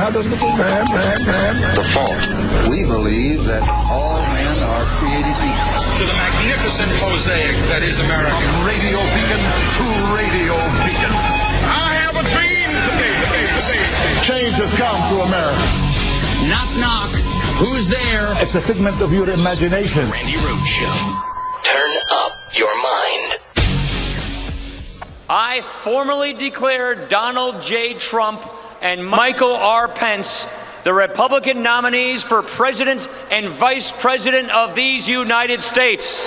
How does the fault? We believe that all men are created equal. To the magnificent mosaic that is America. From radio beacon to radio beacon. I have a dream today. Change has come to America. Knock, knock. Who's there? It's a figment of your imagination. Randi Rhodes Show. Turn up your mind. I formally declare Donald J. Trump and Michael R. Pence the Republican nominees for President and Vice President of these United States.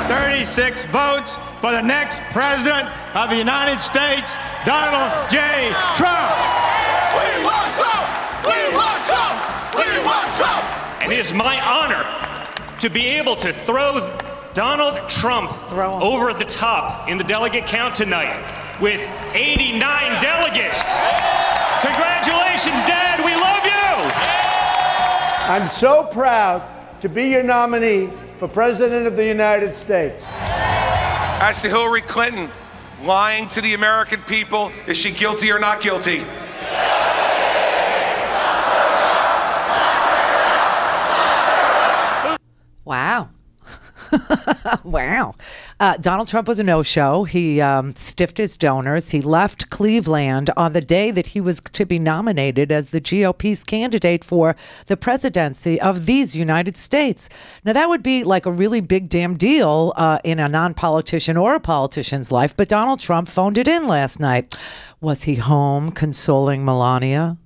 36 votes for the next President of the United States, Donald J. Trump. We want Trump! We want Trump! We want Trump! And it is my honor to be able to throw Donald Trump over the top in the delegate count tonight with 89 delegates. Congratulations, Dad. We love you. I'm so proud to be your nominee for President of the United States. As to Hillary Clinton lying to the American people, is she guilty or not guilty? Wow. Wow. Donald Trump was a no-show. He stiffed his donors. He left Cleveland on the day that he was to be nominated as the GOP's candidate for the presidency of these United States. Now, that would be like a really big damn deal in a non-politician or a politician's life, but Donald Trump phoned it in last night. Was he home consoling Melania?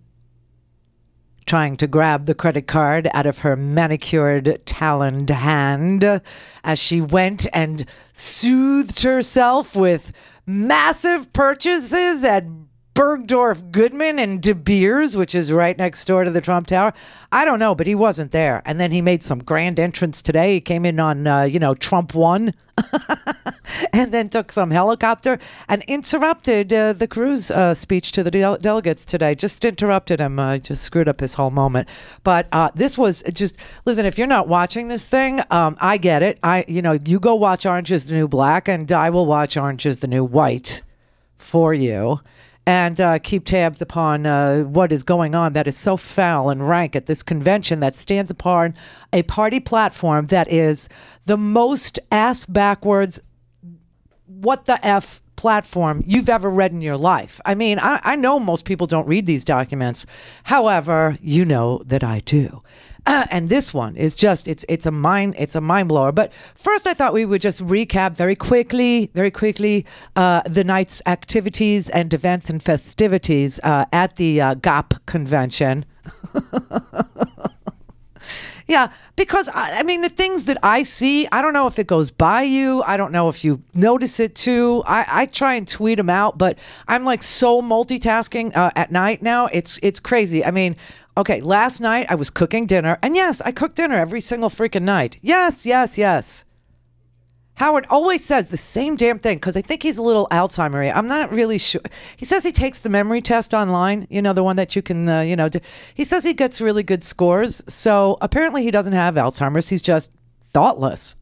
Trying to grab the credit card out of her manicured taloned hand as she went and soothed herself with massive purchases at Bergdorf Goodman and De Beers, which is right next door to the Trump Tower. I don't know, but he wasn't there. And then he made some grand entrance today. He came in on, Trump won. And then took some helicopter and interrupted the Cruz speech to the delegates today. Just interrupted him. Just screwed up his whole moment. But this was just, listen, if you're not watching this thing, I get it. You go watch Orange is the New Black, and I will watch Orange is the New White for you. And keep tabs upon what is going on that is so foul and rank at this convention that stands upon a party platform that is the most ass-backwards, what the F platform you've ever read in your life. I mean, I know most people don't read these documents. However, you know that I do. And this one is just, it's a mind blower. But first I thought we would just recap very quickly, the night's activities and events and festivities at the GOP convention. Yeah, because, I mean, the things that I see, I don't know if it goes by you. I don't know if you notice it too. I try and tweet them out, but I'm like so multitasking at night now. It's crazy. I mean, okay, last night I was cooking dinner. And yes, I cook dinner every single freaking night. Yes. Howard always says the same damn thing because I think he's a little Alzheimer-y. I'm not really sure. He says he takes the memory test online, the one that you can, he says he gets really good scores. So apparently he doesn't have Alzheimer's. He's just thoughtless.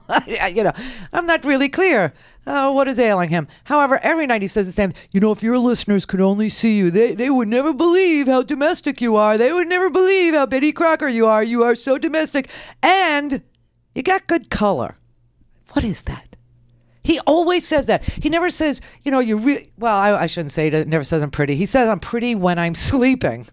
I'm not really clear what is ailing him. However, every night he says the same, if your listeners could only see you, they would never believe how domestic you are. They would never believe how Betty Crocker you are. You are so domestic. And you got good color. What is that? He always says that. He never says, I shouldn't say it. Never says I'm pretty. He says I'm pretty when I'm sleeping.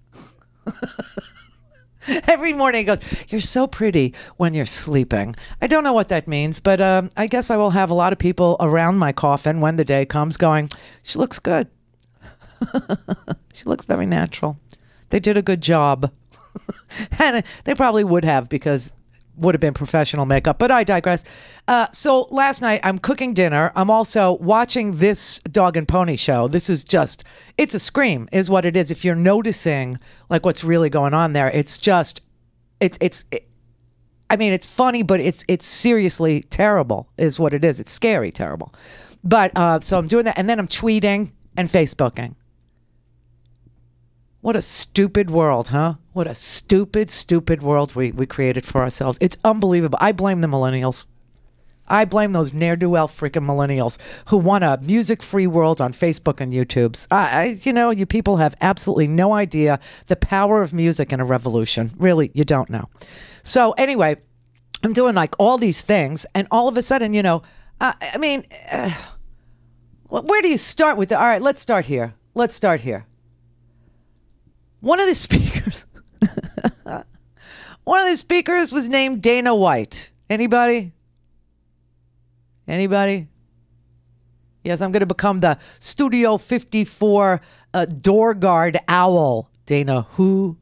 Every morning he goes, you're so pretty when you're sleeping. I don't know what that means, but I guess I will have a lot of people around my coffin when the day comes going, she looks good. She looks very natural. They did a good job. And they probably would have because would have been professional makeup, but I digress. So last night I'm cooking dinner. I'm also watching this dog and pony show. This is just, it's a scream is what it is. If you're noticing like what's really going on there, it's just, it's funny, but it's seriously terrible is what it is. It's scary, terrible. But so I'm doing that. And then I'm tweeting and Facebooking. What a stupid world, huh? What a stupid world we created for ourselves. It's unbelievable. I blame the millennials. I blame those ne'er-do-well freaking millennials who want a music-free world on Facebook and YouTube's. You people have absolutely no idea the power of music in a revolution. Really, you don't know. So anyway, I'm doing like all these things, and all of a sudden, where do you start with all right, let's start here. One of the speakers, was named Dana White. Anybody? Yes, I'm going to become the Studio 54 door guard owl. Dana who?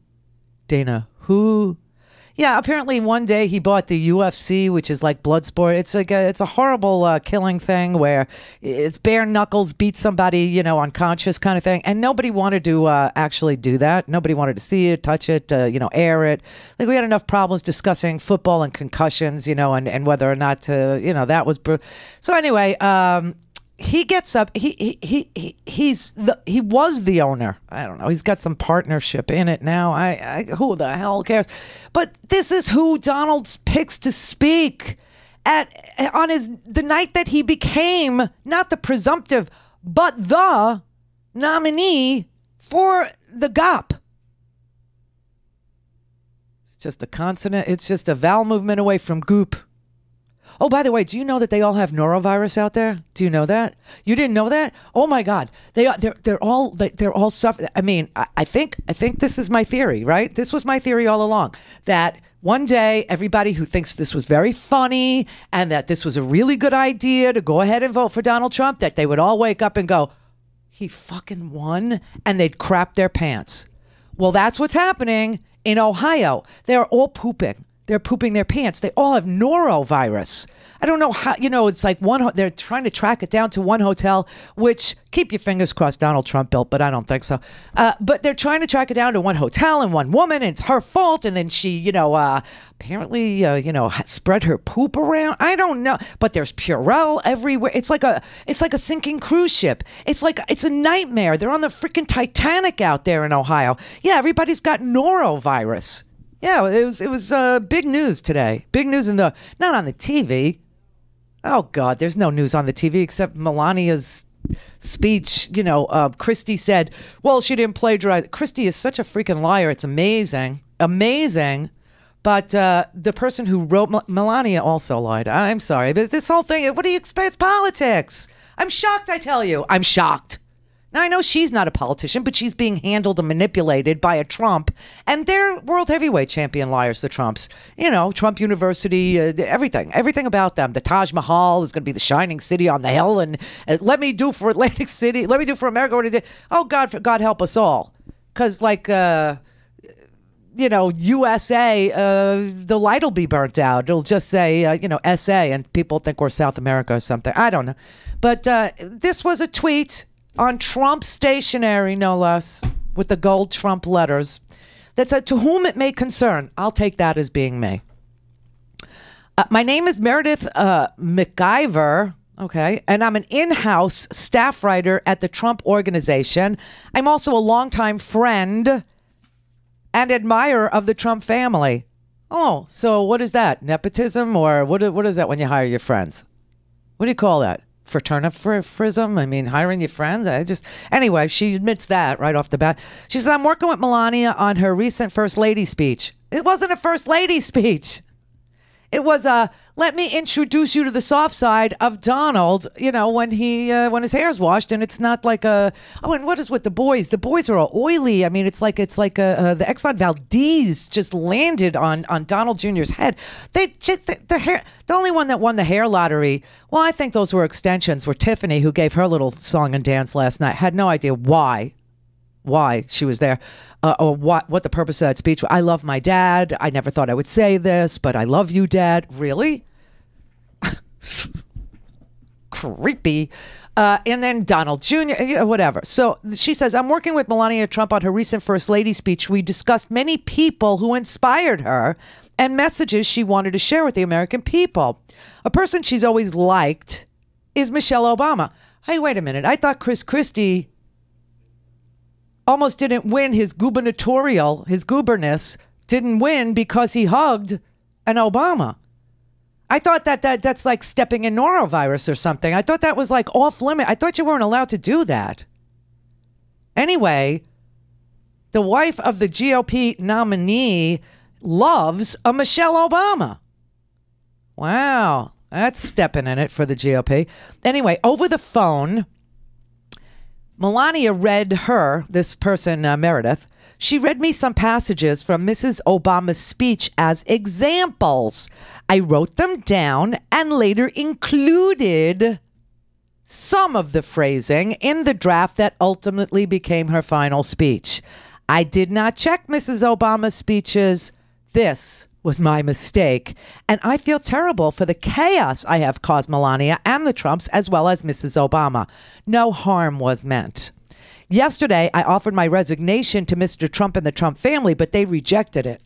Yeah, apparently one day he bought the UFC, which is like blood sport. It's a horrible killing thing where it's bare knuckles, beat somebody, unconscious kind of thing. And nobody wanted to actually do that. Nobody wanted to see it, touch it, air it. Like we had enough problems discussing football and concussions, and whether or not that was. So anyway, he gets up. He was the owner. I don't know. He's got some partnership in it now. Who the hell cares? But this is who Donald picks to speak on the night that he became not the presumptive, but the nominee for the GOP. It's just a consonant. It's just a vowel movement away from goop. Oh, by the way, do you know that they all have norovirus out there? Do you know that? You didn't know that? Oh my God, they're all suffering. I mean, I think this is my theory, right? This was my theory all along, that one day everybody who thinks this was very funny and that this was a really good idea to go ahead and vote for Donald Trump, that they would all wake up and go, he fucking won, and they'd crap their pants. Well, that's what's happening in Ohio. They're all pooping. They're pooping their pants. They all have norovirus. I don't know how, it's like they're trying to track it down to one hotel, which, keep your fingers crossed, Donald Trump built, but I don't think so. But they're trying to track it down to one hotel and one woman, and it's her fault. And then she, apparently, spread her poop around. I don't know. But there's Purell everywhere. It's like a sinking cruise ship. It's a nightmare. They're on the freaking Titanic out there in Ohio. Yeah, everybody's got norovirus. Yeah, it was big news today. Big news not on the TV. Oh God, there's no news on the TV except Melania's speech. Christie said, well, she didn't plagiarize. Christie is such a freaking liar. It's amazing. But the person who wrote Melania also lied. I'm sorry, but this whole thing, what do you expect? It's politics. I'm shocked, I tell you. I'm shocked. Now, I know she's not a politician, but she's being handled and manipulated by a Trump, and they're world heavyweight champion liars, the Trumps. Trump University, everything about them. The Taj Mahal is going to be the shining city on the hill, and let me do for Atlantic City, let me do for America what he did. Oh, God help us all. Because, USA, the light will be burnt out. It'll just say, SA, and people think we're South America or something. I don't know. But this was a tweet on Trump stationery, no less, with the gold Trump letters, that said, to whom it may concern. I'll take that as being me. My name is Meredith McIver, okay, and I'm an in-house staff writer at the Trump Organization. I'm also a longtime friend and admirer of the Trump family. Oh, so what is that? Nepotism? Or what is that when you hire your friends? What do you call that? Fraternifrism? I mean, hiring your friends? Anyway, she admits that right off the bat. She says, I'm working with Melania on her recent First Lady speech. It wasn't a First Lady speech. It was let me introduce you to the soft side of Donald, when his hair's washed, and it's not like and what is with the boys? The boys are all oily. I mean, it's like the Exxon Valdez just landed on Donald Jr.'s head. The only one that won the hair lottery, well, I think those were extensions, were Tiffany, who gave her little song and dance last night. Had no idea why she was there, or what the purpose of that speech was. I love my dad. I never thought I would say this, but I love you, Dad. Really? Creepy. And then Donald Jr., whatever. So she says, I'm working with Melania Trump on her recent First Lady speech. We discussed many people who inspired her and messages she wanted to share with the American people. A person she's always liked is Michelle Obama. Hey, wait a minute. I thought Chris Christie almost didn't win his guberness didn't win because he hugged an Obama. I thought that's like stepping in norovirus or something. I thought that was like off limit. I thought you weren't allowed to do that. Anyway, the wife of the GOP nominee loves a Michelle Obama. Wow, that's stepping in it for the GOP. Anyway, over the phone, Melania read this person, Meredith, she read me some passages from Mrs. Obama's speech as examples. I wrote them down and later included some of the phrasing in the draft that ultimately became her final speech. I did not check Mrs. Obama's speeches. This was my mistake. And I feel terrible for the chaos I have caused Melania and the Trumps as well as Mrs. Obama. No harm was meant. Yesterday, I offered my resignation to Mr. Trump and the Trump family, but they rejected it.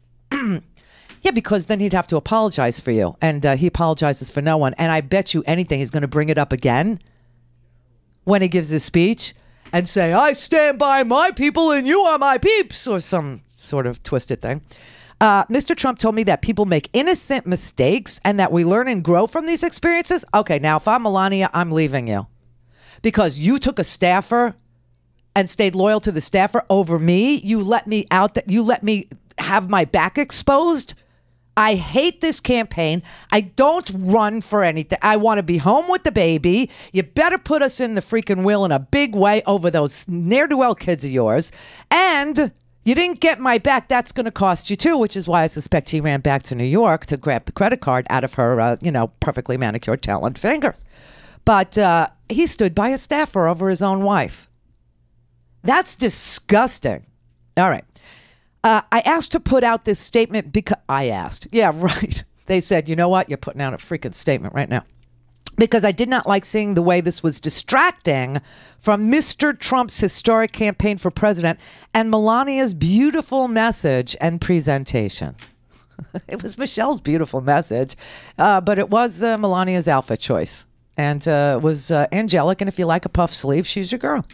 Yeah, because then he'd have to apologize for you. And he apologizes for no one. And I bet you anything he's going to bring it up again when he gives his speech and say, I stand by my people and you are my peeps, or some sort of twisted thing. Mr. Trump told me that people make innocent mistakes and that we learn and grow from these experiences. Okay, now if I'm Melania, I'm leaving you. Because you took a staffer and stayed loyal to the staffer over me. You let me out. You let me have my back exposed. I hate this campaign. I don't run for anything. I want to be home with the baby. You better put us in the freaking wheel in a big way over those ne'er-do-well kids of yours. And you didn't get my back. That's going to cost you too, which is why I suspect he ran back to New York to grab the credit card out of her, perfectly manicured talent fingers. But he stood by a staffer over his own wife. That's disgusting. All right. I asked to put out this statement because I asked. Yeah, right. They said, you know what? You're putting out a freaking statement right now. Because I did not like seeing the way this was distracting from Mr. Trump's historic campaign for president and Melania's beautiful message and presentation. It was Michelle's beautiful message, but it was Melania's outfit choice. And it was angelic. And if you like a puff sleeve, she's your girl.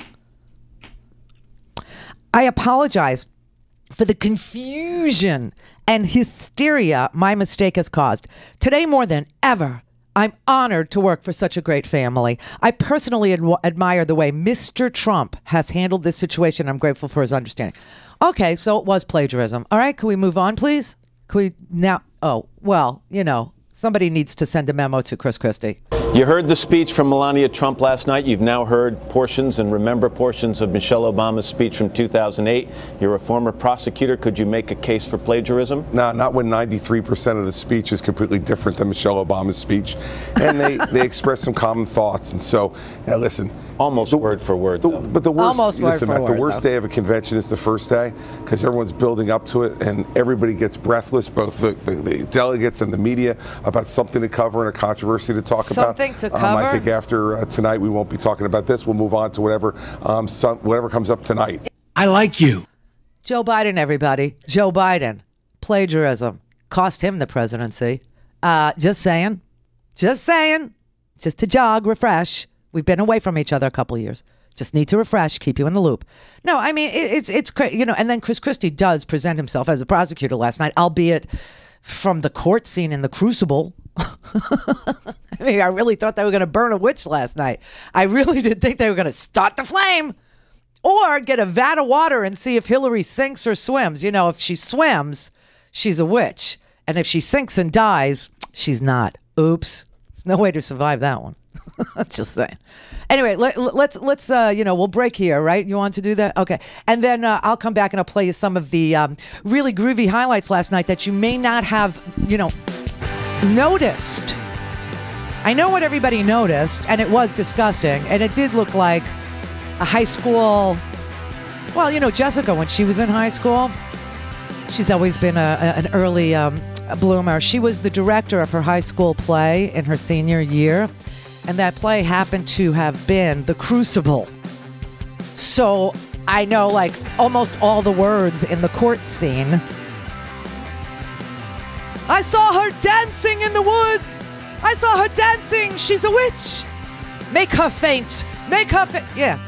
I apologize for the confusion and hysteria my mistake has caused. Today, more than ever, I'm honored to work for such a great family. I personally admire the way Mr. Trump has handled this situation. I'm grateful for his understanding. Okay, so it was plagiarism. All right, can we move on, please? Can we now? Oh, well, somebody needs to send a memo to Chris Christie. You heard the speech from Melania Trump last night. You've now heard portions and remember portions of Michelle Obama's speech from 2008. You're a former prosecutor. Could you make a case for plagiarism? No, not when 93% of the speech is completely different than Michelle Obama's speech. And they express some common thoughts. And so, listen. Almost word for word. But the worst, almost listen, word Matt, for the worst word, day of a convention is the first day because everyone's building up to it and everybody gets breathless, both the delegates and the media, about something to cover and a controversy to talk about. Something to cover? I think after tonight we won't be talking about this. We'll move on to whatever comes up tonight. I like you. Joe Biden, everybody. Joe Biden. Plagiarism. Cost him the presidency. Just saying. Just saying. Just to jog, refresh. We've been away from each other a couple of years. Just need to refresh, keep you in the loop. No, I mean, it's crazy, and then Chris Christie does present himself as a prosecutor last night, albeit from the court scene in the Crucible. I mean, I really thought they were going to burn a witch last night. I really did think they were going to start the flame or get a vat of water and see if Hillary sinks or swims. If she swims, she's a witch. And if she sinks and dies, she's not. Oops. There's no way to survive that one. Just saying. Anyway, let's we'll break here, right? You want to do that? Okay. And then I'll come back and I'll play you some of the really groovy highlights last night that you may not have, noticed. I know what everybody noticed, and it was disgusting, and it did look like a high school. Well, Jessica, when she was in high school, she's always been an early bloomer. She was the director of her high school play in her senior year. And that play happened to have been The Crucible. So I know almost all the words in the court scene. I saw her dancing in the woods. I saw her dancing. She's a witch. Make her faint. Make her faint. Yeah.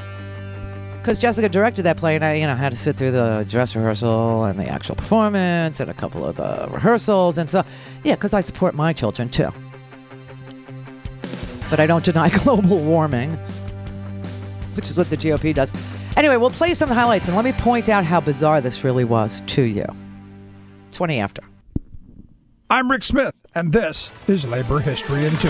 Because Jessica directed that play and I, had to sit through the dress rehearsal and the actual performance and a couple of rehearsals. And so, yeah, because I support my children too. but I don't deny global warming, which is what the GOP does. Anyway, we'll play some highlights, and let me point out how bizarre this really was to you. 20 after. I'm Rick Smith, and this is Labor History in 2.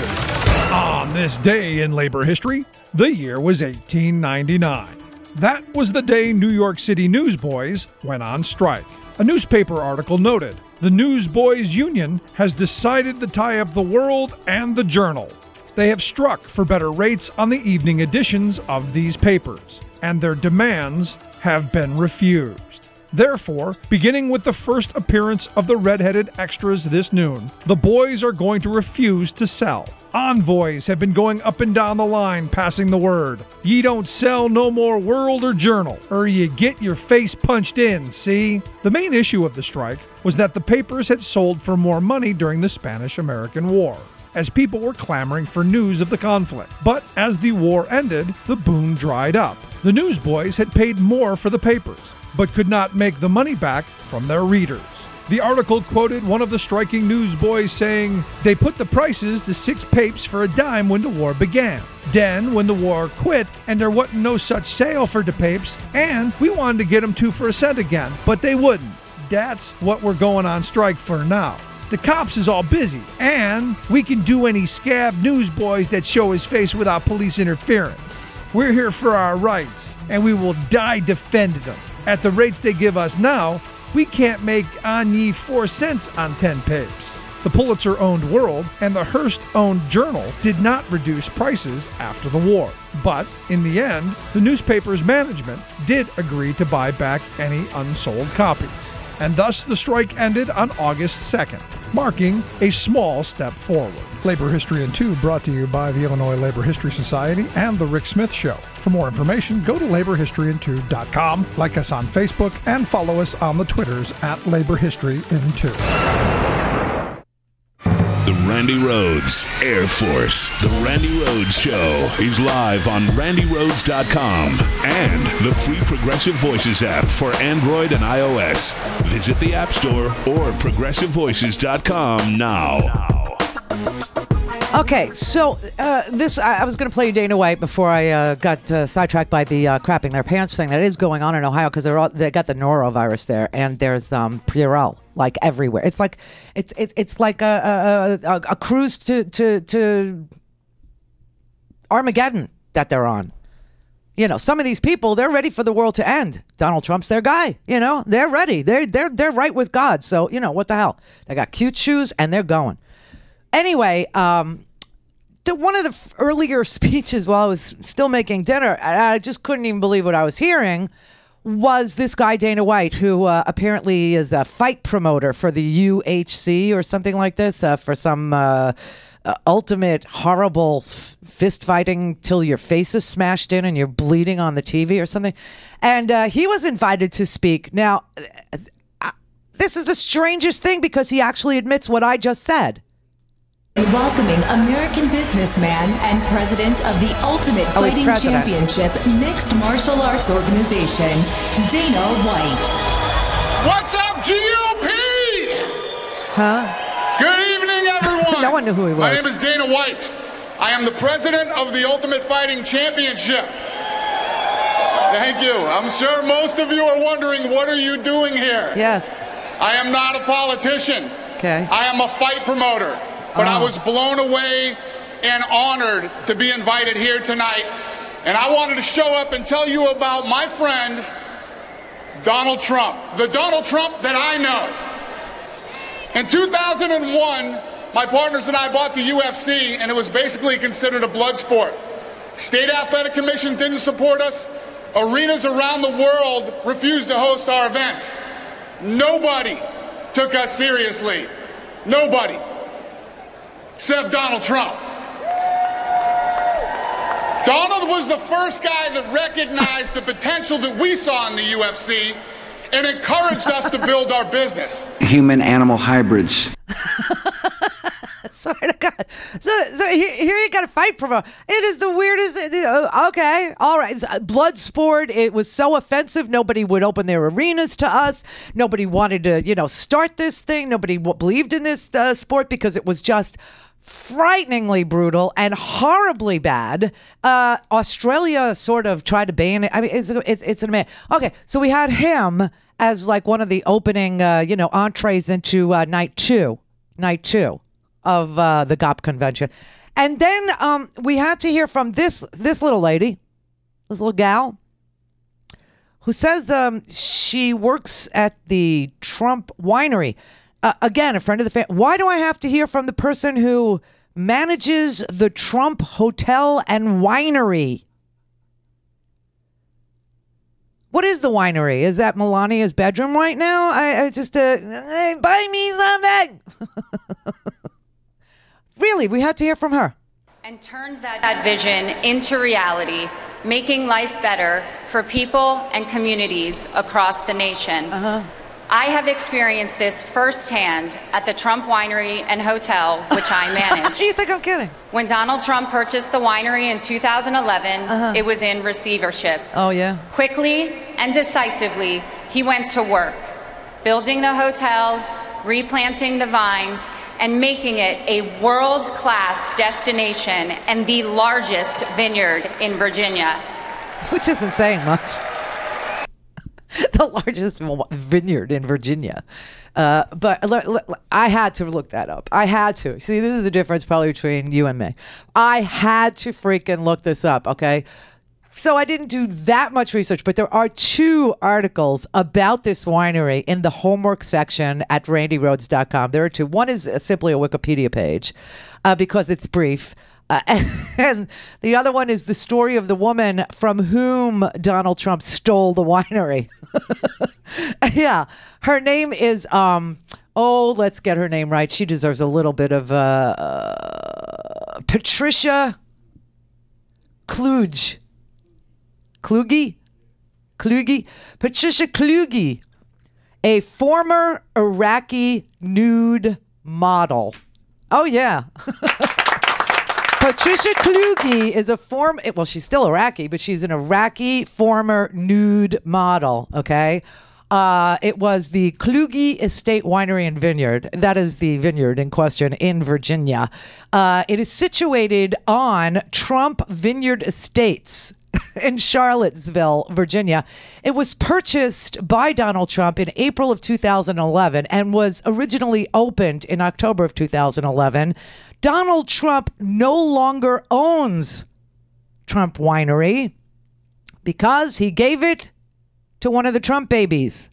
On this day in labor history, the year was 1899. That was the day New York City newsboys went on strike. A newspaper article noted, the Newsboys Union has decided to tie up the World and the Journal. They have struck for better rates on the evening editions of these papers, and their demands have been refused. Therefore, beginning with the first appearance of the red-headed extras this noon, the boys are going to refuse to sell. Envoys have been going up and down the line passing the word. Ye don't sell no more World or Journal, or ye get your face punched in, see? The main issue of the strike was that the papers had sold for more money during the Spanish-American War, as people were clamoring for news of the conflict. But as the war ended, the boom dried up. The newsboys had paid more for the papers, but could not make the money back from their readers. The article quoted one of the striking newsboys saying, "They put the prices to 6 papes for a dime when the war began. Den, when the war quit, and there wasn't no such sale for the papes, and we wanted to get them 2 for a cent again, but they wouldn't. That's what we're going on strike for now. The cops is all busy, and we can do any scab newsboys that show his face without police interference. We're here for our rights, and we will die defending them. At the rates they give us now, we can't make on ye 4 cents on 10 papes." The Pulitzer-owned World and the Hearst-owned Journal did not reduce prices after the war. But in the end, the newspaper's management did agree to buy back any unsold copies. And thus the strike ended on August 2nd, marking a small step forward. Labor History in 2 brought to you by the Illinois Labor History Society and The Rick Smith Show. For more information, go to laborhistoryin2.com, like us on Facebook, and follow us on the Twitters at Labor History in 2. The Randi Rhodes Air Force. The Randi Rhodes Show is live on RandiRhodes.com and the free Progressive Voices app for Android and iOS. Visit the App Store or ProgressiveVoices.com now. Okay, so I was going to play you Dana White before I got sidetracked by the crapping their pants thing that is going on in Ohio, because they got the norovirus there, and there's Purell like everywhere. It's like it's like a cruise to Armageddon that they're on. You know, some of these people, they're ready for the world to end. Donald Trump's their guy. You know, they're ready. They're right with God. So you know what the hell? They got cute shoes and they're going. Anyway, one of the earlier speeches while I was still making dinner, I just couldn't even believe what I was hearing, was this guy, Dana White, who apparently is a fight promoter for the UHC or something like this, for some ultimate horrible fist fighting till your face is smashed in and you're bleeding on the TV or something. And he was invited to speak. Now, this is the strangest thing because he actually admits what I just said. Welcoming American businessman and president of the Ultimate Fighting Championship Mixed Martial Arts Organization, Dana White. What's up, GOP? Huh? Good evening, everyone. No one knew who he was. My name is Dana White. I am the president of the Ultimate Fighting Championship. Thank you. I'm sure most of you are wondering, what are you doing here? Yes. I am not a politician. Okay. I am a fight promoter. But I was blown away and honored to be invited here tonight. And I wanted to show up and tell you about my friend, Donald Trump. The Donald Trump that I know. In 2001, my partners and I bought the UFC, and it was basically considered a blood sport. State Athletic Commission didn't support us. Arenas around the world refused to host our events. Nobody took us seriously. Nobody. Except Donald Trump. Donald was the first guy that recognized the potential that we saw in the UFC and encouraged us to build our business. Human-animal hybrids. swear to God. So here you got a fight promoter. It is the weirdest. Okay, all right. Blood sport. It was so offensive. Nobody would open their arenas to us. Nobody wanted to, start this thing. Nobody believed in this sport because it was just frighteningly brutal and horribly bad. Australia sort of tried to ban it. I mean, it's an amazing. Okay, so we had him as like one of the opening, entrees into night two of the GOP convention. And then we had to hear from this little lady, this little gal, who says she works at the Trump winery. Again, a friend of the family. Why do I have to hear from the person who manages the Trump Hotel and Winery? What is the winery? Is that Melania's bedroom right now? I just, hey, buy me something. Really, we had to hear from her. And turns that vision into reality, making life better for people and communities across the nation. I have experienced this firsthand at the Trump Winery and Hotel, which I manage. You think I'm kidding? When Donald Trump purchased the winery in 2011, it was in receivership. Oh, yeah. Quickly and decisively, he went to work, building the hotel, replanting the vines, and making it a world-class destination and the largest vineyard in Virginia. Which isn't saying much. The largest vineyard in Virginia. But I had to look that up. I had to. See, this is the difference probably between you and me. I had to freaking look this up, okay? So I didn't do that much research, but there are 2 articles about this winery in the homework section at randyrhodes.com. There are 2. One is simply a Wikipedia page because it's brief. And the other one is the story of the woman from whom Donald Trump stole the winery. Yeah. Her name is, let's get her name right. She deserves a little bit of Patricia Kluge. Patricia Kluge, a former Iraqi nude model. Oh, yeah. Patricia Kluge is she's still Iraqi, but she's an Iraqi former nude model, okay? It was the Kluge Estate Winery and Vineyard. That is the vineyard in question in Virginia. It is situated on Trump Vineyard Estates in Charlottesville, Virginia. It was purchased by Donald Trump in April of 2011 and was originally opened in October of 2011. Donald Trump no longer owns Trump Winery because he gave it to one of the Trump babies.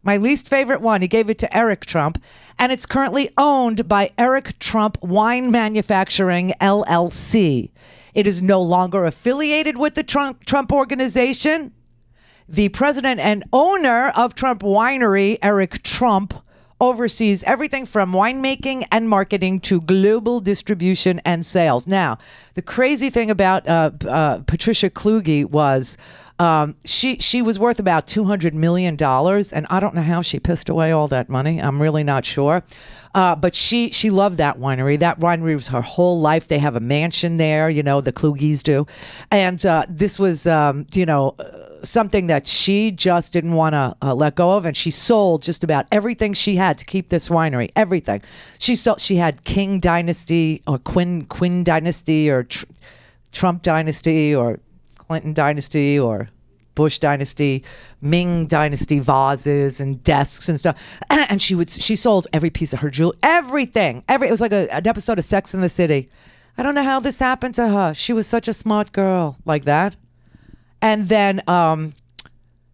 My least favorite one. He gave it to Eric Trump, and it's currently owned by Eric Trump Wine Manufacturing, LLC. It is no longer affiliated with the Trump organization. The president and owner of Trump Winery, Eric Trump, oversees everything from winemaking and marketing to global distribution and sales. Now, the crazy thing about Patricia Kluge was she was worth about $200 million, and I don't know how she pissed away all that money. I'm really not sure. But she loved that winery. That winery was her whole life. They have a mansion there, the Kluges do. And this was, something that she just didn't want to let go of. And she sold just about everything she had to keep this winery. Everything. She had King Dynasty or Quinn Dynasty or Trump Dynasty or Clinton Dynasty or Bush Dynasty, Ming Dynasty vases and desks and stuff. And she sold every piece of her jewelry, everything. It was like an episode of Sex and the City. I don't know how this happened to her. She was such a smart girl like that. And then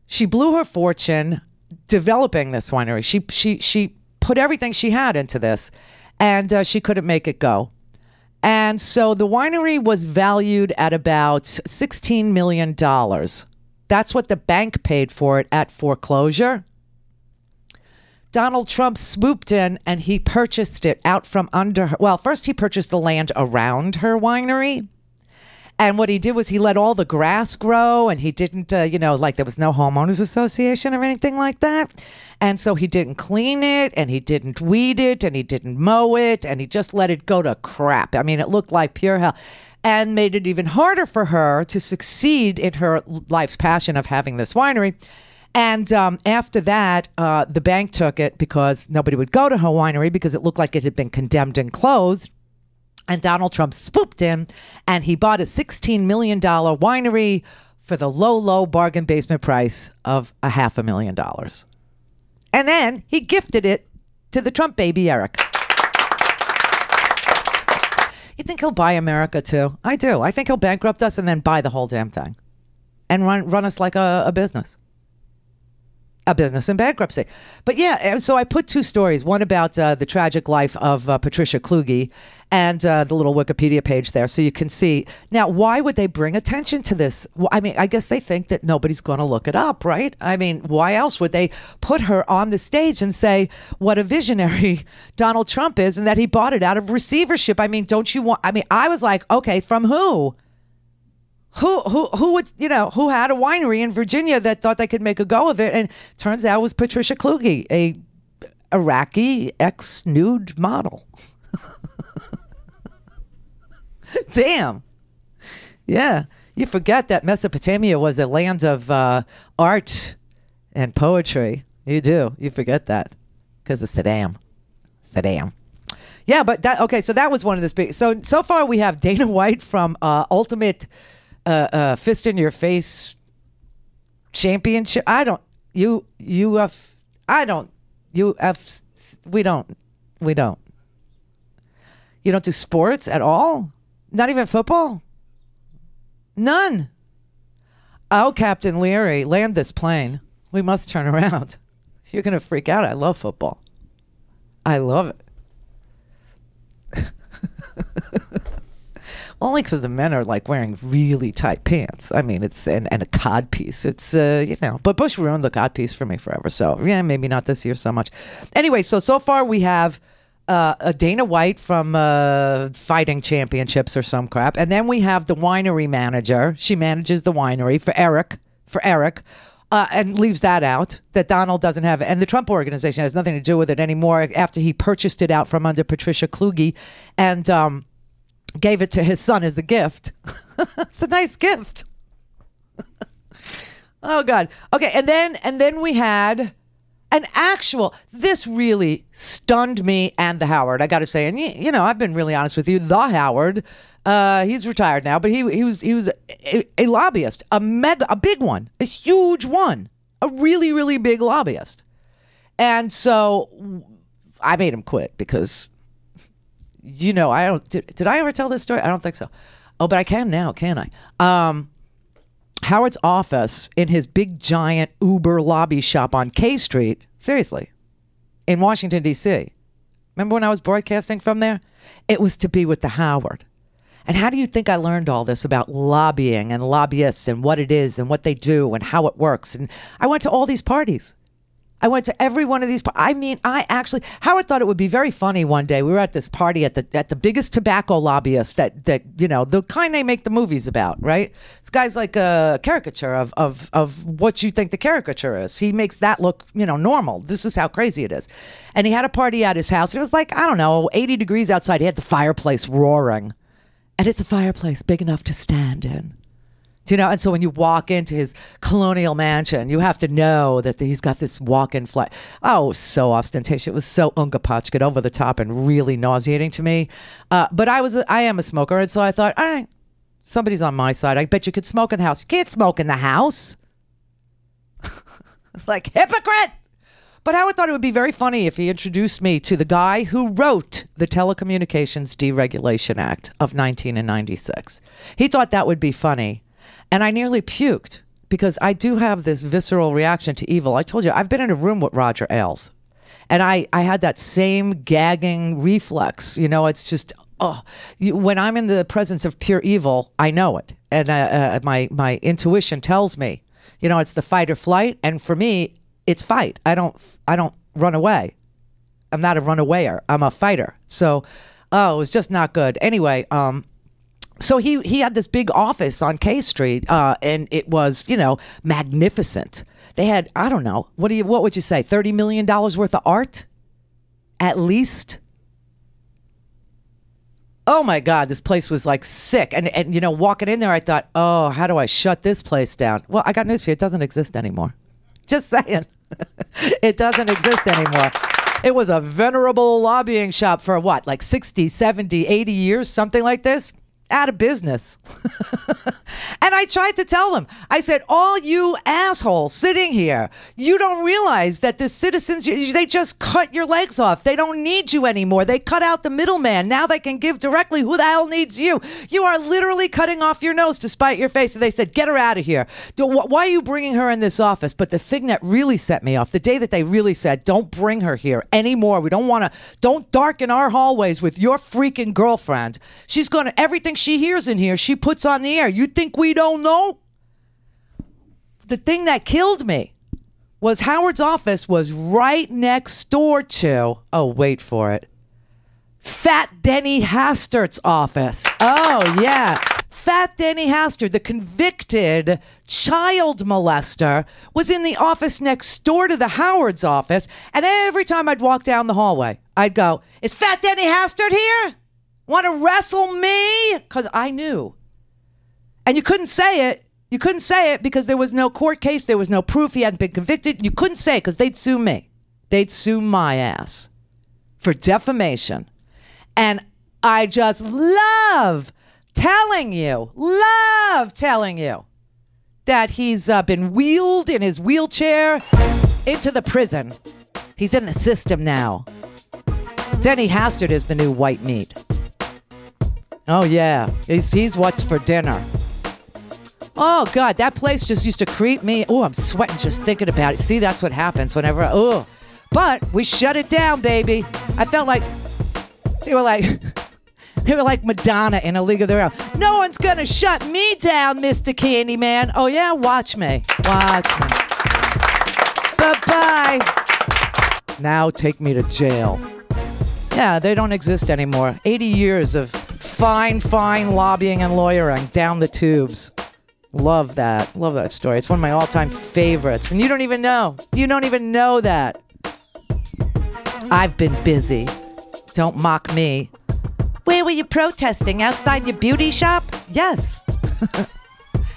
she blew her fortune developing this winery. She put everything she had into this, and she couldn't make it go. And so the winery was valued at about $16 million. That's what the bank paid for it at foreclosure. Donald Trump swooped in and he purchased it out from under her. Well, first he purchased the land around her winery. And what he did was he let all the grass grow, and he didn't, like there was no homeowners association or anything like that. And so he didn't clean it, and he didn't weed it, and he didn't mow it, and he just let it go to crap. I mean, it looked like pure hell, and made it even harder for her to succeed in her life's passion of having this winery. And after that, the bank took it because nobody would go to her winery because it looked like it had been condemned and closed. And Donald Trump swooped in, and he bought a $16 million winery for the low bargain basement price of $500,000. And then he gifted it to the Trump baby, Eric. You think he'll buy America too? I do. I think he'll bankrupt us and then buy the whole damn thing and run us like a business. A business in bankruptcy. But yeah, so I put two stories, one about the tragic life of Patricia Kluge and the little Wikipedia page there, so you can see. Now, why would they bring attention to this? Well, I mean, I guess they think that nobody's going to look it up, right? I mean, why else would they put her on the stage and say what a visionary Donald Trump is and that he bought it out of receivership? I mean, don't you want, I mean, I was like, okay, from who? Who would, who had a winery in Virginia that thought they could make a go of it? And turns out it was Patricia Kluge, a Iraqi ex-nude model. Damn. Yeah. You forget that Mesopotamia was a land of art and poetry. You do. You forget that because of Saddam. Yeah, but so that was one of the big. So far we have Dana White from Ultimate Fist in Your Face Championship. We don't. You don't do sports at all? Not even football? None. Oh, Captain Leary, land this plane. We must turn around. You're going to freak out. I love football. I love it. Only because the men are like wearing really tight pants. I mean, it's and a cod piece. It's but Bush ruined the cod piece for me forever. So yeah, maybe not this year so much. Anyway, so far we have a Dana White from Fighting Championships or some crap, and then we have the winery manager. She manages the winery for Eric. And leaves that out, that Donald doesn't have it. And the Trump organization has nothing to do with it anymore after he purchased it out from under Patricia Kluge and gave it to his son as a gift. It's a nice gift. Oh, God. Okay, and then we had an actual, this really stunned me and the Howard, I got to say. And, I've been really honest with you. The Howard, he's retired now, but he was a lobbyist, a big one, a huge one, a really, really big lobbyist. And so I made him quit because, did I ever tell this story? I don't think so. Oh, but I can now, can I? Howard's office in his big, giant Uber lobby shop on K Street, seriously, in Washington, D.C. Remember when I was broadcasting from there? It was to be with the Howard. And how do you think I learned all this about lobbying and lobbyists and what it is and what they do and how it works? And I went to all these parties. I went to every one of these. Howard thought it would be very funny one day. We were at this party at the biggest tobacco lobbyist that the kind they make the movies about, right? This guy's like a caricature of what you think the caricature is. He makes that look, normal. This is how crazy it is. And he had a party at his house. It was like, 80 degrees outside. He had the fireplace roaring. And it's a fireplace big enough to stand in. And so when you walk into his colonial mansion, you have to know that he's got this walk-in flight. Oh, so ostentatious. It was so ungapachkid, over the top and really nauseating to me. But I am a smoker, and so I thought, all right, somebody's on my side. I bet you could smoke in the house. You can't smoke in the house. It's like, hypocrite! But Howard thought it would be very funny if he introduced me to the guy who wrote the Telecommunications Deregulation Act of 1996. He thought that would be funny. And I nearly puked because I do have this visceral reaction to evil. I told you, I've been in a room with Roger Ailes. And I had that same gagging reflex. It's just, when I'm in the presence of pure evil, I know it. And my intuition tells me, it's the fight or flight. And for me, it's fight. I don't run away. I'm not a runawayer. I'm a fighter. So, it was just not good. Anyway, So he had this big office on K Street, and it was, magnificent. They had, I don't know, what would you say, $30 million worth of art? At least. Oh my God, this place was like sick. And walking in there, I thought, oh, how do I shut this place down? Well, I got news for you. It doesn't exist anymore. Just saying. It doesn't exist anymore. It was a venerable lobbying shop for what, like 60, 70, 80 years, something like this? Out of business. And I tried to tell them, I said, all you assholes sitting here, you don't realize that the citizens, they just cut your legs off. They don't need you anymore. They cut out the middleman. Now they can give directly. Who the hell needs you? You are literally cutting off your nose to spite your face. And they said, get her out of here. Why are you bringing her in this office? But the thing that really set me off, the day that they really said, don't bring her here anymore. We don't darken our hallways with your freaking girlfriend. She's going to, everything she hears in here, she puts on the air. You think we don't know? The thing that killed me was Howard's office was right next door to, oh, wait for it, Fat Denny Hastert's office. Oh, yeah. Fat Denny Hastert, the convicted child molester, was in the office next door to the Howard's office. And every time I'd walk down the hallway, I'd go, is Fat Denny Hastert here? Want to wrestle me? Because I knew. And you couldn't say it. You couldn't say it because there was no court case. There was no proof he hadn't been convicted. You couldn't say it because they'd sue me. They'd sue my ass for defamation. And I just love telling you that he's been wheeled in his wheelchair into the prison. He's in the system now. Denny Hastert is the new white meat. Oh, yeah. He's what's for dinner. Oh, God, that place just used to creep me. Oh, I'm sweating just thinking about it. See, that's what happens whenever, But we shut it down, baby. I felt like they were like Madonna in A League of Their Own. No one's going to shut me down, Mr. Candyman. Oh, yeah? Watch me. Watch me. Bye-bye. Now take me to jail. Yeah, they don't exist anymore. 80 years of fine lobbying and lawyering down the tubes. Love that. Love that story. It's one of my all-time favorites. And you don't even know. You don't even know that. I've been busy. Don't mock me. Where were you protesting? Outside your beauty shop? Yes.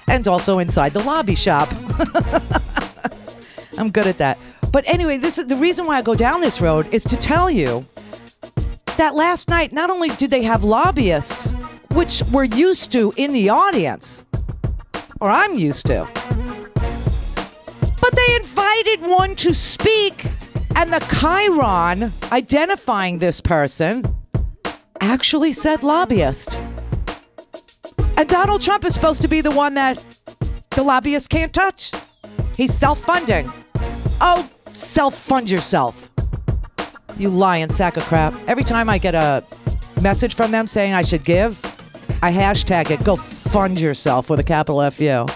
And also inside the lobby shop. I'm good at that. But anyway, this is the reason why I go down this road is to tell you that last night, not only did they have lobbyists, which we're used to in the audience, or I'm used to, but they invited one to speak, and the chyron identifying this person actually said lobbyist. And Donald Trump is supposed to be the one that the lobbyist can't touch. He's self-funding. Oh, self-fund yourself. You lying sack of crap. Every time I get a message from them saying I should give, I hashtag it, go fund yourself with a capital F-U.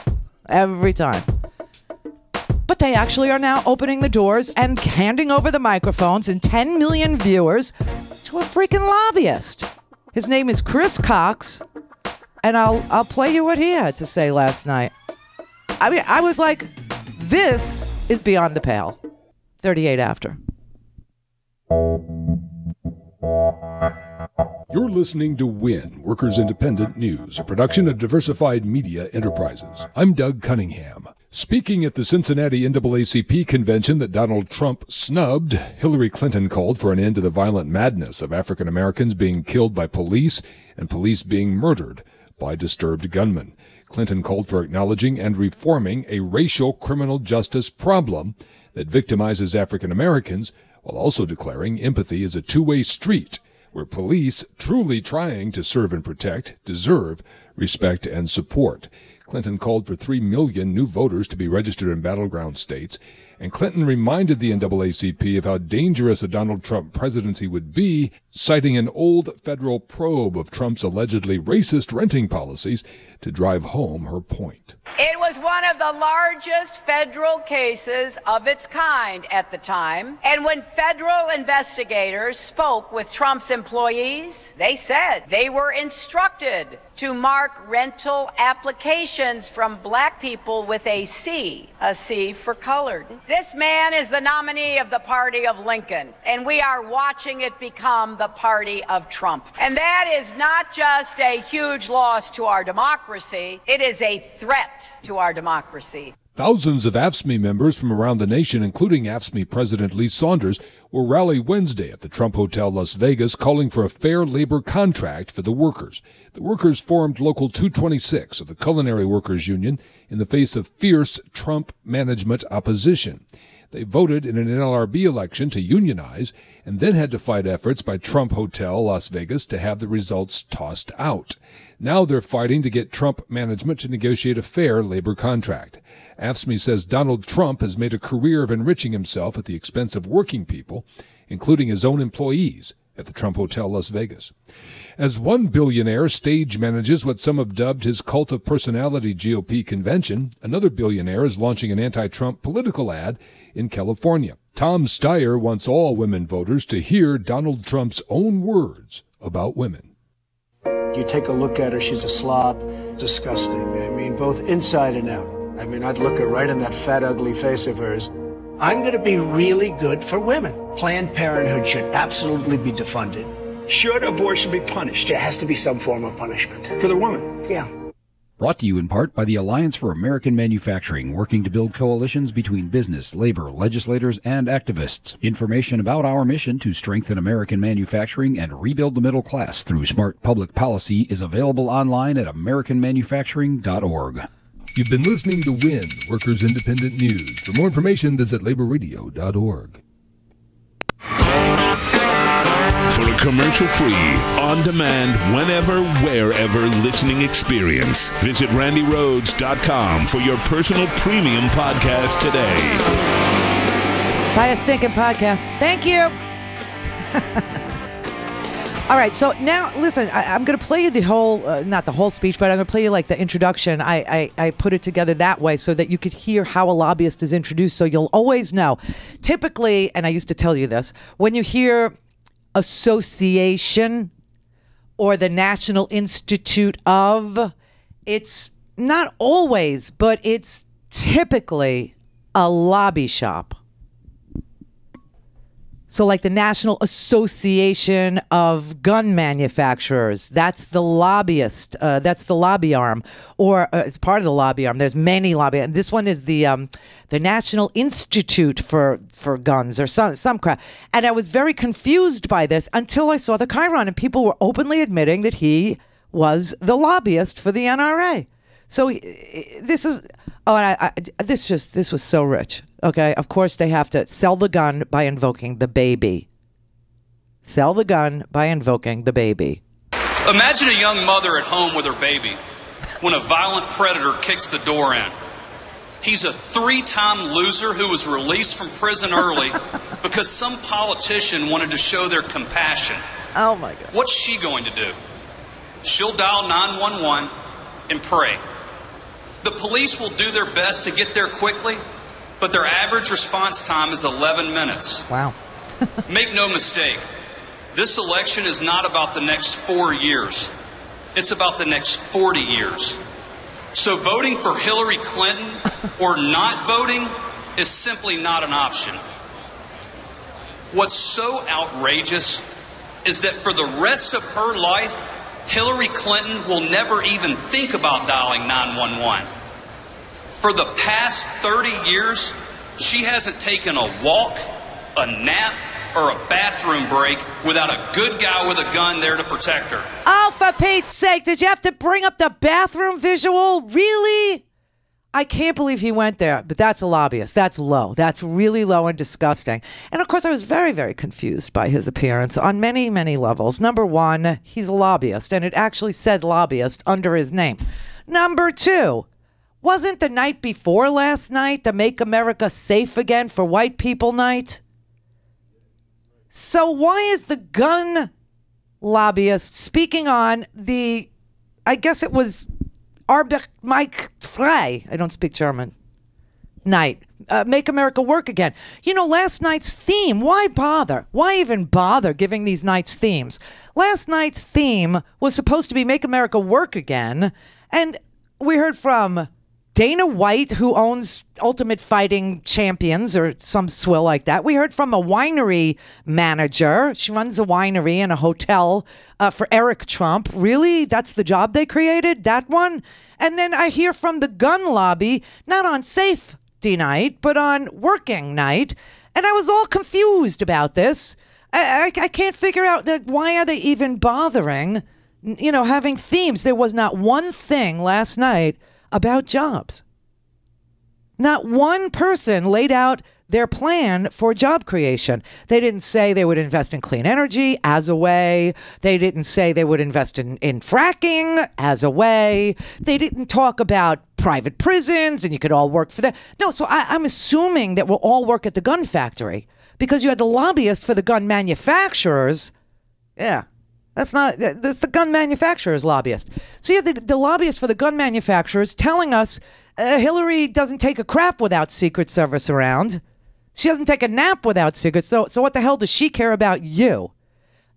Every time. But they actually are now opening the doors and handing over the microphones and 10 million viewers to a freaking lobbyist. His name is Chris Cox, and I'll play you what he had to say last night. I mean, I was like, this is beyond the pale. 38 after. You're listening to WIN, Workers Independent News, a production of Diversified Media Enterprises. I'm Doug Cunningham. Speaking at the Cincinnati NAACP convention that Donald Trump snubbed, Hillary Clinton called for an end to the violent madness of African Americans being killed by police and police being murdered by disturbed gunmen. Clinton called for acknowledging and reforming a racial criminal justice problem that victimizes African Americans, while also declaring empathy is a two-way street where police truly trying to serve and protect deserve respect and support. Clinton called for 3 million new voters to be registered in battleground states, and Clinton reminded the NAACP of how dangerous a Donald Trump presidency would be, citing an old federal probe of Trump's allegedly racist renting policies to drive home her point. It was one of the largest federal cases of its kind at the time, and when federal investigators spoke with Trump's employees, they said they were instructed to mark rental applications from black people with a C for colored. This man is the nominee of the party of Lincoln, and we are watching it become the party of Trump. And that is not just a huge loss to our democracy, it is a threat to our democracy. Thousands of AFSCME members from around the nation, including AFSCME President Lee Saunders, will rally Wednesday at the Trump Hotel, Las Vegas, calling for a fair labor contract for the workers. The workers formed Local 226 of the Culinary Workers Union in the face of fierce Trump management opposition. They voted in an NLRB election to unionize and then had to fight efforts by Trump Hotel, Las Vegas, to have the results tossed out. Now they're fighting to get Trump management to negotiate a fair labor contract. AFSCME says Donald Trump has made a career of enriching himself at the expense of working people, including his own employees, at the Trump Hotel, Las Vegas. As one billionaire stage manages what some have dubbed his cult of personality GOP convention, another billionaire is launching an anti-Trump political ad in California. Tom Steyer wants all women voters to hear Donald Trump's own words about women. You take a look at her, she's a slob, disgusting. I mean, both inside and out. I mean, I'd look her right in that fat, ugly face of hers. I'm going to be really good for women. Planned Parenthood should absolutely be defunded. Should abortion be punished? There has to be some form of punishment. For the woman? Yeah. Brought to you in part by the Alliance for American Manufacturing, working to build coalitions between business, labor, legislators, and activists. Information about our mission to strengthen American manufacturing and rebuild the middle class through smart public policy is available online at americanmanufacturing.org. You've been listening to WIN, Workers Independent News. For more information, visit laborradio.org. For a commercial-free, on-demand, whenever, wherever listening experience, visit randyrhodes.com for your personal premium podcast today. Buy a stinking podcast. Thank you. All right, so now, listen, I'm going to play you the whole, not the whole speech, but I'm going to play you like the introduction. I put it together that way so that you could hear how a lobbyist is introduced, so you'll always know. Typically, and I used to tell you this, when you hear association or the National Institute of, it's not always, but it's typically a lobby shop. So like the National Association of Gun Manufacturers, that's the lobbyist, that's the lobby arm, or it's part of the lobby arm. There's many lobby. And this one is the National Institute for Guns or some crap. And I was very confused by this until I saw the Chiron, and people were openly admitting that he was the lobbyist for the NRA. So this is, this was so rich. Okay, of course they have to sell the gun by invoking the baby. Sell the gun by invoking the baby. Imagine a young mother at home with her baby when a violent predator kicks the door in. He's a 3-time loser who was released from prison early because some politician wanted to show their compassion. Oh my God. What's she going to do? She'll dial 911 and pray. The police will do their best to get there quickly, but their average response time is 11 minutes. Wow. Make no mistake, this election is not about the next 4 years. It's about the next 40 years. So voting for Hillary Clinton or not voting is simply not an option. What's so outrageous is that for the rest of her life, Hillary Clinton will never even think about dialing 911. For the past 30 years, she hasn't taken a walk, a nap, or a bathroom break without a good guy with a gun there to protect her. Oh, for Pete's sake, did you have to bring up the bathroom visual? Really? I can't believe he went there, but that's a lobbyist. That's low. That's really low and disgusting. And of course, I was very, very confused by his appearance on many, many levels. Number one, he's a lobbyist, and it actually said lobbyist under his name. Number two, wasn't the night before last night the Make America Safe Again for White People night? So why is the gun lobbyist speaking on the, I guess it was Arbeit Mike Frey, I don't speak German, night, Make America Work Again. You know, last night's theme, why bother? Why even bother giving these nights themes? Last night's theme was supposed to be Make America Work Again. And we heard from Dana White, who owns Ultimate Fighting Champions or some swill like that. We heard from a winery manager. She runs a winery and a hotel for Eric Trump. Really? That's the job they created? That one? And then I hear from the gun lobby, not on safety night, but on working night. And I was all confused about this. I can't figure out that why are they even bothering, you know, having themes. There was not one thing last night about jobs. Not one person laid out their plan for job creation. They didn't say they would invest in clean energy as a way. They didn't say they would invest in fracking as a way. They didn't talk about private prisons and you could all work for that. No, so I'm assuming that we'll all work at the gun factory because you had the lobbyist for the gun manufacturers. Yeah. That's the gun manufacturers lobbyist. So you have the lobbyist for the gun manufacturers telling us Hillary doesn't take a crap without Secret Service around. She doesn't take a nap without secrets. So what the hell does she care about you?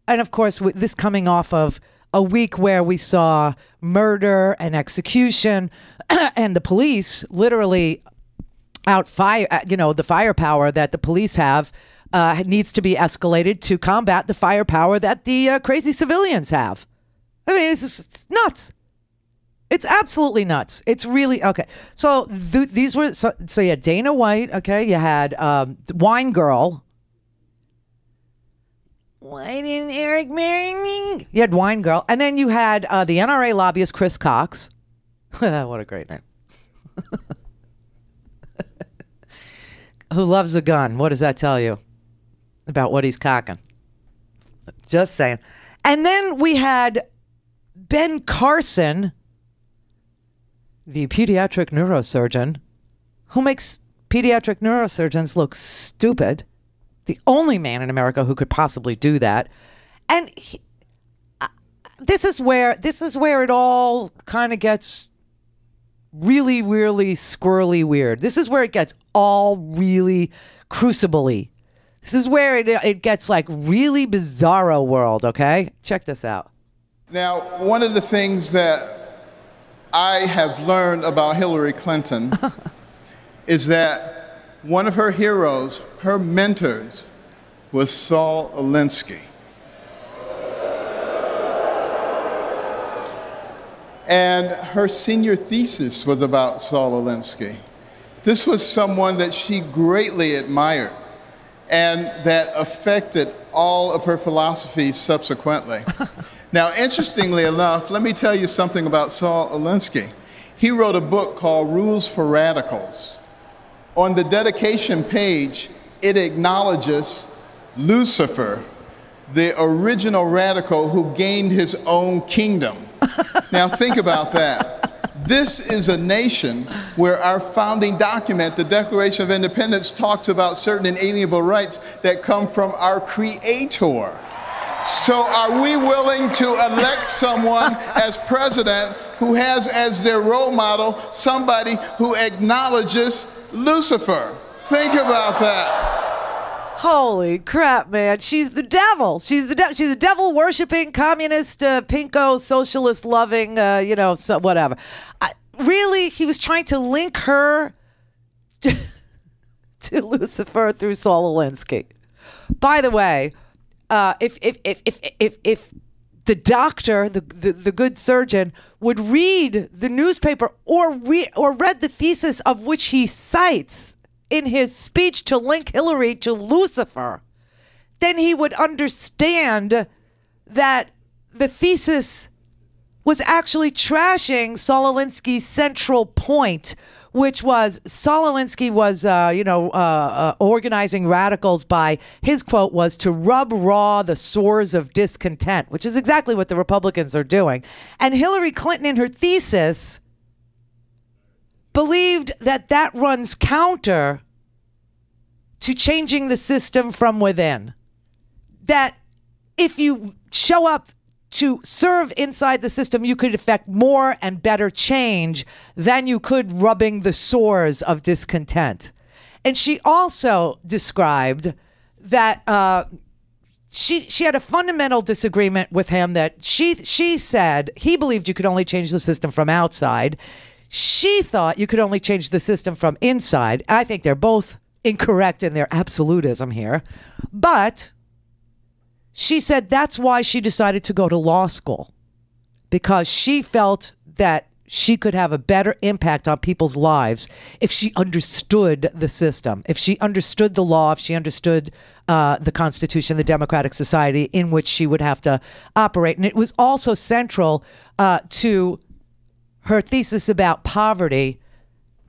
And of course, with this coming off of a week where we saw murder and execution and the police literally outfire, the firepower that the police have needs to be escalated to combat the firepower that the crazy civilians have. I mean, it's nuts. It's absolutely nuts. It's really okay. So these were so you had Dana White. Okay, you had Wine Girl. Why didn't Eric marry me? You had Wine Girl, and then you had the NRA lobbyist Chris Cox. What a great name. Who loves a gun? What does that tell you about what he's cocking? Just saying. And then we had Ben Carson, the pediatric neurosurgeon, who makes pediatric neurosurgeons look stupid. The only man in America who could possibly do that. And this is where it all kind of gets really, really squirrely weird. This is where it gets all really crucible-y. This is where it gets like really bizarro world, okay? Check this out. Now, one of the things that I have learned about Hillary Clinton is that one of her heroes, her mentors, was Saul Alinsky. And her senior thesis was about Saul Alinsky. This was someone that she greatly admired and that affected all of her philosophies subsequently. Now, interestingly enough, let me tell you something about Saul Alinsky. He wrote a book called Rules for Radicals. On the dedication page, it acknowledges Lucifer, the original radical who gained his own kingdom. Now, think about that. This is a nation where our founding document, the Declaration of Independence, talks about certain inalienable rights that come from our Creator. So are we willing to elect someone as president who has as their role model somebody who acknowledges Lucifer? Think about that. Holy crap, man. She's the devil. She's a devil-worshipping, communist, pinko, socialist-loving, so whatever. Really, he was trying to link her to Lucifer through Saul Alinsky. By the way, if the doctor, the good surgeon, would read the newspaper or read the thesis of which he cites in his speech to link Hillary to Lucifer, then he would understand that the thesis was actually trashing Saul Alinsky's central point, which was Saul Alinsky was, organizing radicals by, his quote was, to rub raw the sores of discontent, which is exactly what the Republicans are doing. And Hillary Clinton, in her thesis, believed that runs counter to changing the system from within. That if you show up to serve inside the system, you could effect more and better change than you could rubbing the sores of discontent. And she also described that she had a fundamental disagreement with him, that she said he believed you could only change the system from outside. She thought you could only change the system from inside. I think they're both incorrect in their absolutism here. But she said that's why she decided to go to law school, because she felt that she could have a better impact on people's lives if she understood the system, if she understood the law, if she understood the Constitution, the democratic society in which she would have to operate. And it was also central to her thesis about poverty,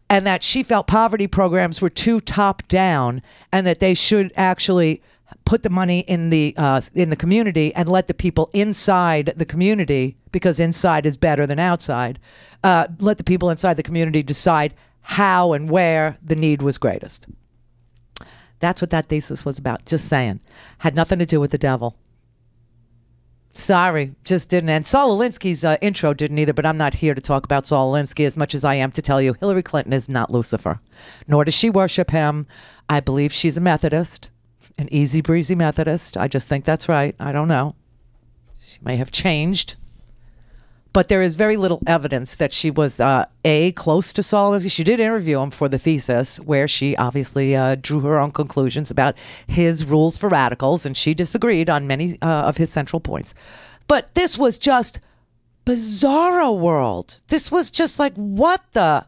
and that she felt poverty programs were too top down, and that they should actually put the money in the community and let the people inside the community, because inside is better than outside, let the people inside the community decide how and where the need was greatest. That's what that thesis was about. Just saying. Had nothing to do with the devil. Sorry, just didn't. And Saul Alinsky's intro didn't either, but I'm not here to talk about Saul Alinsky as much as I am to tell you Hillary Clinton is not Lucifer, nor does she worship him. I believe she's a Methodist, an easy breezy Methodist. I just think that's right. I don't know. She may have changed. But there is very little evidence that she was, close to Saul Alinsky. She did interview him for the thesis, where she obviously drew her own conclusions about his rules for radicals, and she disagreed on many of his central points. But this was just bizarro world. This was just like, what the?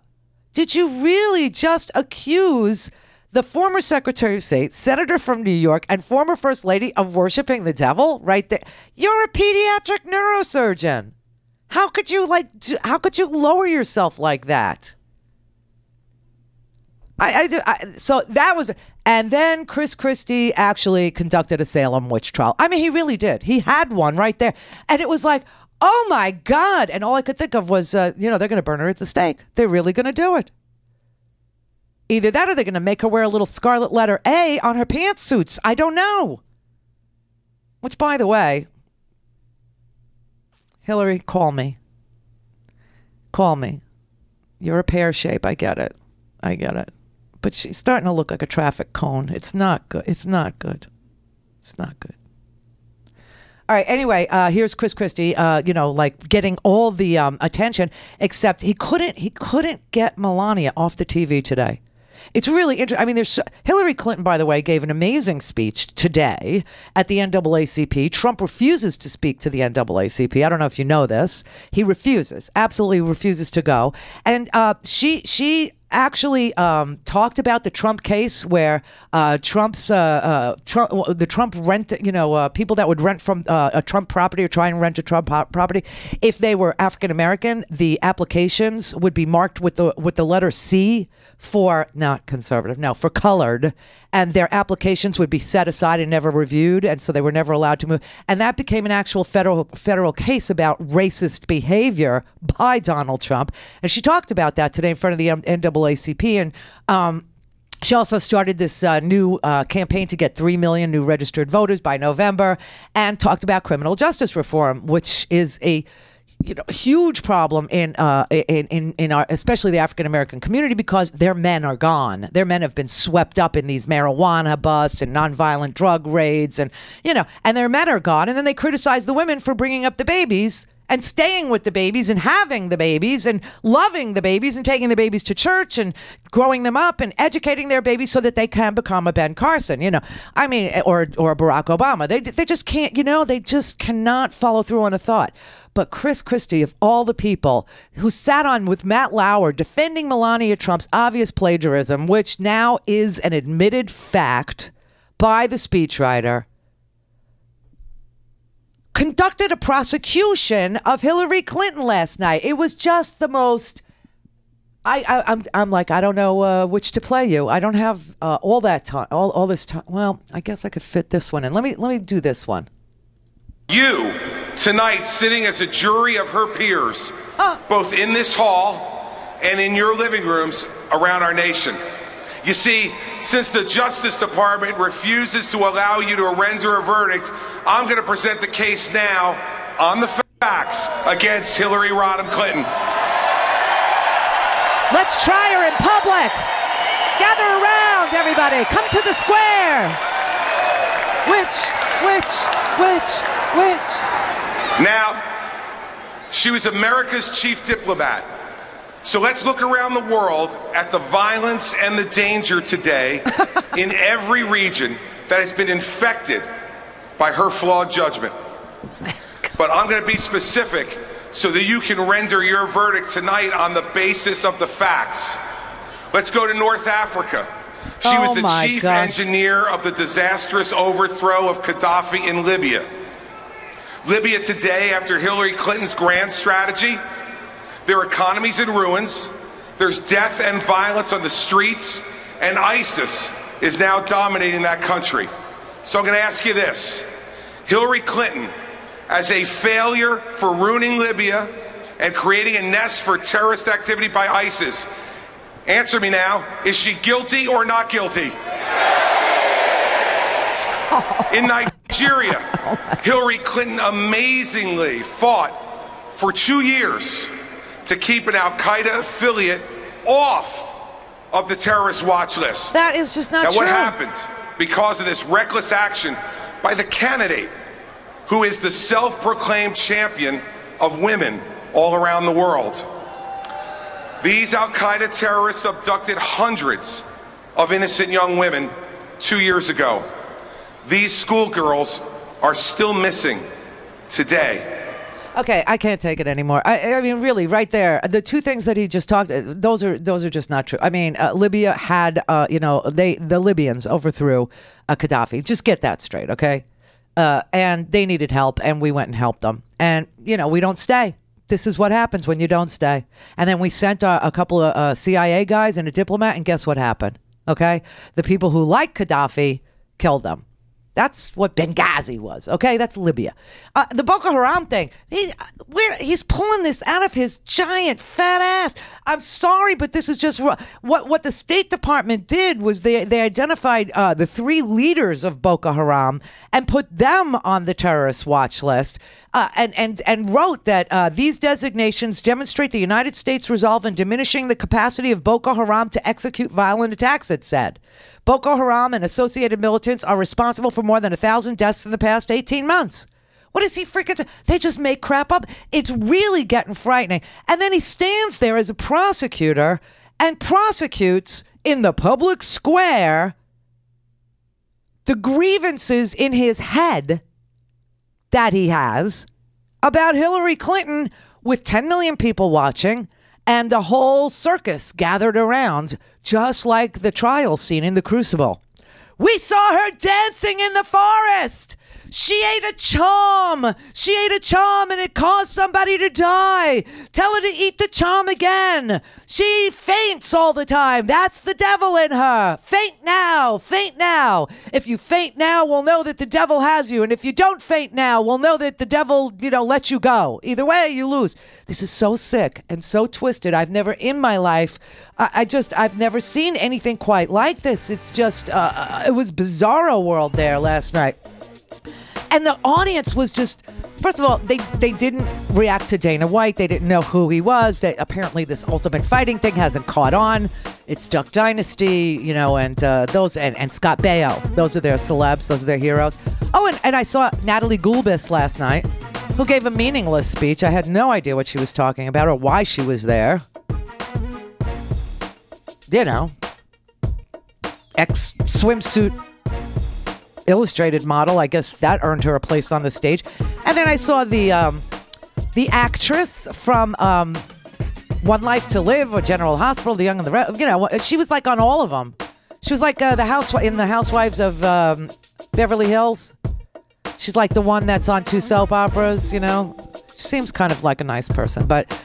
Did you really just accuse the former Secretary of State, senator from New York, and former First Lady of worshiping the devil right there? You're a pediatric neurosurgeon. How could you lower yourself like that? So that was, and then Chris Christie actually conducted a Salem witch trial. I mean, he really did. He had one right there, and it was like, oh my God! And all I could think of was, they're going to burn her at the stake. They're really going to do it. Either that, or they're going to make her wear a little scarlet letter A on her pantsuits. I don't know. Which, by the way, Hillary, call me. Call me. You're a pear shape. I get it. I get it. But she's starting to look like a traffic cone. It's not good. It's not good. It's not good. All right. Anyway, here's Chris Christie, getting all the attention, except he couldn't get Melania off the TV today. It's really interesting. I mean, Hillary Clinton, by the way, gave an amazing speech today at the NAACP. Trump refuses to speak to the NAACP. I don't know if you know this. He refuses, absolutely refuses to go. And she actually talked about the Trump case, where the Trump rent, people that would rent from a Trump property or try and rent a Trump property, if they were African American, the applications would be marked with the letter C for not conservative, no, for colored, and their applications would be set aside and never reviewed, and so they were never allowed to move. And that became an actual federal case about racist behavior by Donald Trump. And she talked about that today in front of the NAACP, and she also started this new campaign to get 3 million new registered voters by November, and talked about criminal justice reform, which is a huge problem in our, especially the African American community, because their men are gone. Their men have been swept up in these marijuana busts and nonviolent drug raids, and their men are gone. And then they criticize the women for bringing up the babies and staying with the babies and having the babies and loving the babies and taking the babies to church and growing them up and educating their babies so that they can become a Ben Carson, or Barack Obama. They just can't, they just cannot follow through on a thought. But Chris Christie, of all the people who sat on with Matt Lauer defending Melania Trump's obvious plagiarism, which now is an admitted fact by the speechwriter, conducted a prosecution of Hillary Clinton last night. It was just the most. I'm like, I don't know which to play you. I don't have all that time, all this time. Well, I guess I could fit this one in. Let me do this one. You tonight, sitting as a jury of her peers, both in this hall and in your living rooms around our nation. You see, since the Justice Department refuses to allow you to render a verdict, I'm going to present the case now on the facts against Hillary Rodham Clinton. Let's try her in public. Gather around. around, everybody. Come to the square. Which? Now, she was America's chief diplomat. So let's look around the world at the violence and the danger today in every region that has been infected by her flawed judgment. But I'm going to be specific so that you can render your verdict tonight on the basis of the facts. Let's go to North Africa. She was the chief engineer of the disastrous overthrow of Gaddafi in Libya. Libya today, after Hillary Clinton's grand strategy, their economy's in ruins, there's death and violence on the streets, and ISIS is now dominating that country. So I'm going to ask you this. Hillary Clinton, as a failure for ruining Libya and creating a nest for terrorist activity by ISIS, answer me now, is she guilty or not guilty? In Nigeria, Hillary Clinton amazingly fought for 2 years to keep an Al-Qaeda affiliate off of the terrorist watch list. That is just not true. Now, what happened because of this reckless action by the candidate who is the self-proclaimed champion of women all around the world? These Al-Qaeda terrorists abducted hundreds of innocent young women 2 years ago. These schoolgirls are still missing today. Okay, I can't take it anymore. I mean, really, right there, the two things that he just talked, those are just not true. I mean, Libya had, the Libyans overthrew Gaddafi. Just get that straight, okay? And they needed help, and we went and helped them. And, we don't stay. This is what happens when you don't stay. And then we sent a couple of CIA guys and a diplomat, and guess what happened? Okay? The people who like Gaddafi killed them. That's what Benghazi was, okay? That's Libya. The Boko Haram thing, he's pulling this out of his giant fat ass. I'm sorry, but this is just what the State Department did was they identified the 3 leaders of Boko Haram and put them on the terrorist watch list and wrote that these designations demonstrate the United States' resolve in diminishing the capacity of Boko Haram to execute violent attacks, it said. Boko Haram and associated militants are responsible for more than 1,000 deaths in the past 18 months. What is he freaking... They just make crap up. It's really getting frightening. And then he stands there as a prosecutor and prosecutes in the public square the grievances in his head that he has about Hillary Clinton with 10 million people watching and the whole circus gathered around, just like the trial scene in The Crucible. We saw her dancing in the forest. She ate a charm. She ate a charm and it caused somebody to die. Tell her to eat the charm again. She faints all the time. That's the devil in her. Faint now. Faint now. If you faint now, we'll know that the devil has you. And if you don't faint now, we'll know that the devil, lets you go. Either way, you lose. This is so sick and so twisted. I've never in my life, I've never seen anything quite like this. It's just, it was bizarro world there last night. And the audience was just, first of all, they didn't react to Dana White. They didn't know who he was. Apparently this Ultimate Fighting thing hasn't caught on. It's Duck Dynasty, and those, and Scott Baio. Those are their celebs. Those are their heroes. Oh, and I saw Natalie Gulbis last night, who gave a meaningless speech. I had no idea what she was talking about or why she was there. Ex-swimsuit illustrated model. I guess that earned her a place on the stage. And then I saw the actress from One Life to Live or General Hospital, The Young and the Rest. She was like on all of them. She was like in the Housewives of Beverly Hills. She's like the one that's on 2 soap operas. She seems kind of like a nice person. But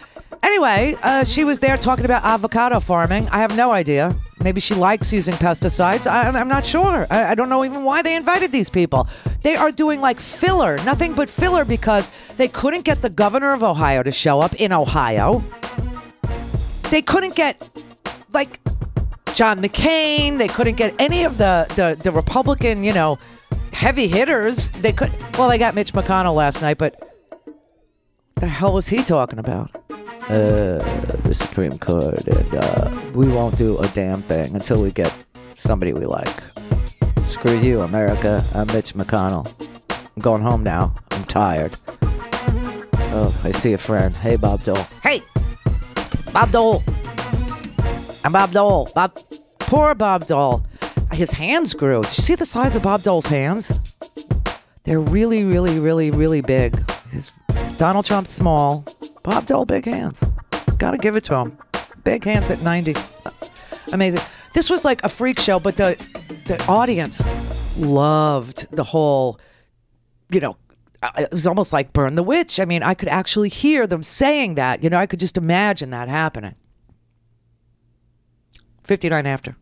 anyway, she was there talking about avocado farming. I have no idea. Maybe she likes using pesticides. I'm not sure. I don't know even why they invited these people. They are doing like filler, nothing but filler, because they couldn't get the governor of Ohio to show up in Ohio. They couldn't get like John McCain. They couldn't get any of the Republican, heavy hitters. They got Mitch McConnell last night, but what the hell was he talking about? The Supreme Court, and we won't do a damn thing until we get somebody we like. Screw you, America. I'm Mitch McConnell. I'm going home now. I'm tired. Oh, I see a friend. Hey, Bob Dole. Hey! Bob Dole. I'm Bob Dole. Poor Bob Dole. His hands grew. Did you see the size of Bob Dole's hands? They're really, really, really, really big. Donald Trump's small. Bob Dole, big hands. Gotta give it to him. Big hands at 90. Amazing. This was like a freak show, but the audience loved the whole, it was almost like Burn the Witch. I mean, I could actually hear them saying that. I could just imagine that happening. 59 after.